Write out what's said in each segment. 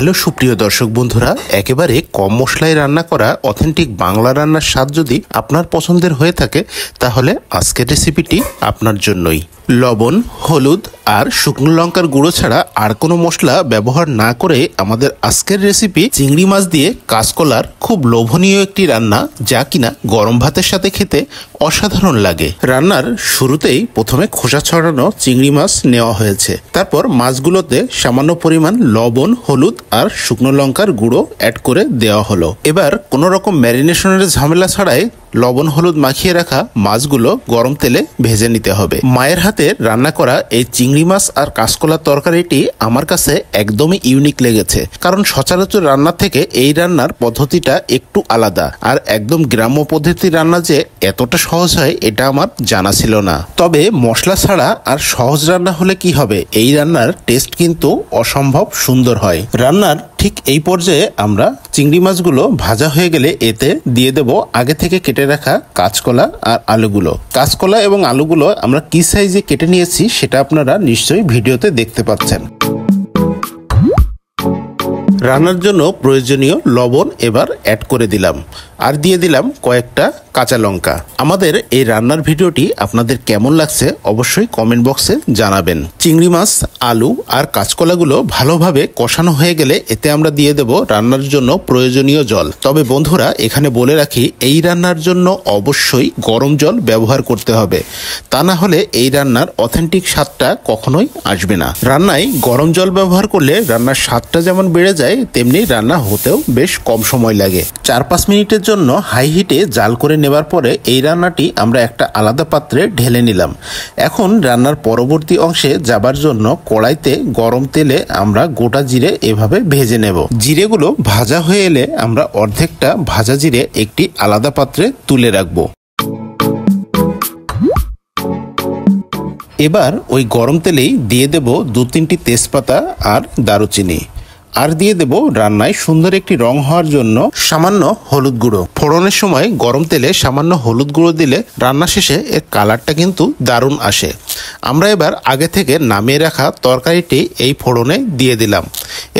Hello সুপ্রিয় দর্শক বন্ধুরা, একেবারে কম মশলায় রান্না করা অথেন্টিক বাংলা রান্নার স্বাদ যদি আপনার পছন্দের হয়ে থাকে তাহলে আজকের রেসিপিটি আপনার জন্যই। লবণ, হলুদ আর শুকনো লঙ্কার গুঁড়ো ছাড়া আর কোনো মশলা ব্যবহার না করে আমাদের আজকের রেসিপি চিংড়ি মাছ দিয়ে কাঁচকলার খুব লোভনীয় একটি রান্না, যা কিনা গরম ভাতের সাথে খেতে অসাধারণ লাগে। রান্নার শুরুতেই প্রথমে খোসা ছড়ানো চিংড়ি মাছ নেওয়া হয়েছে। তারপর মাছগুলোতে সামান্য পরিমাণ লবণ, হলুদ আর শুকনো লঙ্কার গুঁড়ো অ্যাড করে দেওয়া হলো। এবার কোনো রকম ম্যারিনেশনের ঝামেলা ছাড়াই লবণ হলুদ মাখিয়ে রাখা মাছগুলো গরম তেলে ভেজে নিতে হবে। মায়ের হাতে রান্না করা এই চিংড়ি মাছ আর কাঁচকলার তরকারিটি আমার কাছে একদমই ইউনিক লেগেছে, কারণ সচরাচর রান্নার থেকে এই রান্নার পদ্ধতিটা একটু আলাদা। আর একদম গ্রাম্য পদ্ধতির রান্না যে এতটা সহজ হয় এটা আমার জানা ছিল না। তবে মশলা ছাড়া আর সহজ রান্না হলে কি হবে, এই রান্নার টেস্ট কিন্তু অসম্ভব সুন্দর হয়। রান্নার ঠিক এই পর্যায়ে আমরা চিংড়ি মাছগুলো ভাজা হয়ে গেলে এতে দিয়ে দেব আগে থেকে কেটে রাখা কাঁচকলা আর আলুগুলো। কাঁচকলা এবং আলুগুলো আমরা কি সাইজে কেটে নিয়েছি সেটা আপনারা নিশ্চয়ই ভিডিওতে দেখতে পাচ্ছেন। রান্নার জন্য প্রয়োজনীয় লবণ এবার অ্যাড করে দিলাম, আর দিয়ে দিলাম কয়েকটা কাঁচা লঙ্কা। আমাদের এই রান্নার ভিডিওটি আপনাদের কেমন লাগছে অবশ্যই কমেন্ট বক্সে জানাবেন। চিংড়ি মাছ, আলু আর কাঁচকলাগুলো ভালোভাবে কষানো হয়ে গেলে এতে আমরা দিয়ে দেব রান্নার জন্য প্রয়োজনীয় জল। তবে বন্ধুরা, এখানে বলে রাখি, এই রান্নার জন্য অবশ্যই গরম জল ব্যবহার করতে হবে, তা না হলে এই রান্নার অথেন্টিক স্বাদটা কখনোই আসবে না। রান্নায় গরম জল ব্যবহার করলে রান্নার স্বাদটা যেমন বেড়ে যায়, তেমনি রান্না হতেও বেশ কম সময় লাগে। 4-5 মিনিটের জন্য হাই হিটে জাল করে নেবার পরে এই রান্নাটি আমরা একটা আলাদা পাত্রে ঢেলে নিলাম। এখন রান্নার পরবর্তী অংশে যাবার জন্য কড়াইতে গরম তেলে আমরা গোটা জিরে এভাবে ভেজে নেব। জিরেগুলো ভাজা হয়ে এলে আমরা অর্ধেকটা ভাজা জিরে একটি আলাদা পাত্রে তুলে রাখবো। এবার ওই গরম তেলেই দিয়ে দেব 2-3টি তেজপাতা আর দারুচিনি, আর দিয়ে দেব রান্নায় সুন্দর একটি রং হওয়ার জন্য সামান্য হলুদ গুঁড়ো। ফোড়নের সময় গরম তেলে সামান্য হলুদ গুঁড়ো দিলে রান্না শেষে এর কালারটা কিন্তু দারুণ আসে। আমরা এবার আগে থেকে নামিয়ে রাখা তরকারিটি এই ফোড়নে দিয়ে দিলাম।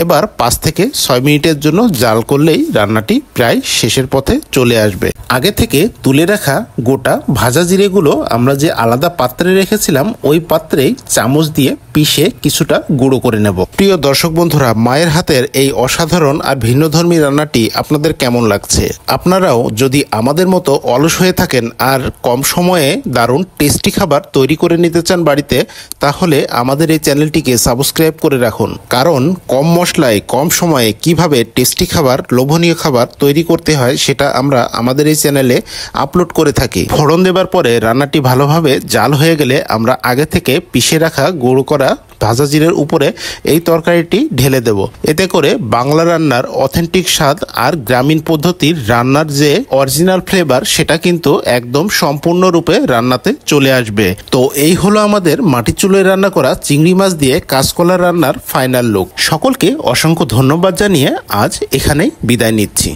এবার 5 থেকে 6 মিনিটের জন্য জাল করলেই রান্নাটি প্রায় শেষের পথে চলে আসবে। আগে থেকে তুলে রাখা গোটা ভাজা জিরেগুলো আমরা যে আলাদা পাত্রে রেখেছিলাম ওই পাত্রেই চামচ দিয়ে পিষে কিছুটা গুঁড়ো করে নেব। প্রিয় দর্শক বন্ধুরা, মায়ের হাতের এই অসাধারণ আর ভিন্নধর্মী রান্নাটি আপনাদের কেমন লাগছে? আপনারাও যদি আমাদের মতো অলস হয়ে থাকেন আর কম সময়ে দারুণ টেস্টি খাবার তৈরি করে নিতে চান বাড়িতে, তাহলে আমাদের এই চ্যানেলটিকে সাবস্ক্রাইব করে রাখুন, কারণ কম মশলায় কম সময়ে কিভাবে টেস্টি খাবার, লোভনীয় খাবার তৈরি করতে হয় সেটা আমরা আমাদের এই চ্যানেলে আপলোড করে থাকি। ফোড়ন দেবার পরে রান্নাটি ভালোভাবে জাল হয়ে গেলে আমরা আগে থেকে পিষে রাখা গুঁড়ো করা ভাজা জিরের উপরে এই তরকারিটি ঢেলে দেব। এতে করে বাংলা রান্নার অথেন্টিক স্বাদ আর গ্রামীণ পদ্ধতির রান্নার যে অরিজিনাল ফ্লেভার সেটা কিন্তু একদম সম্পূর্ণরূপে রান্নাতে চলে আসবে। তো এই হলো আমাদের মাটির চুলোয় রান্না করা চিংড়ি মাছ দিয়ে কাঁচকলা রান্নার ফাইনাল লুক। সকলকে অসংখ্য ধন্যবাদ জানিয়ে আজ এখানেই বিদায় নিচ্ছি।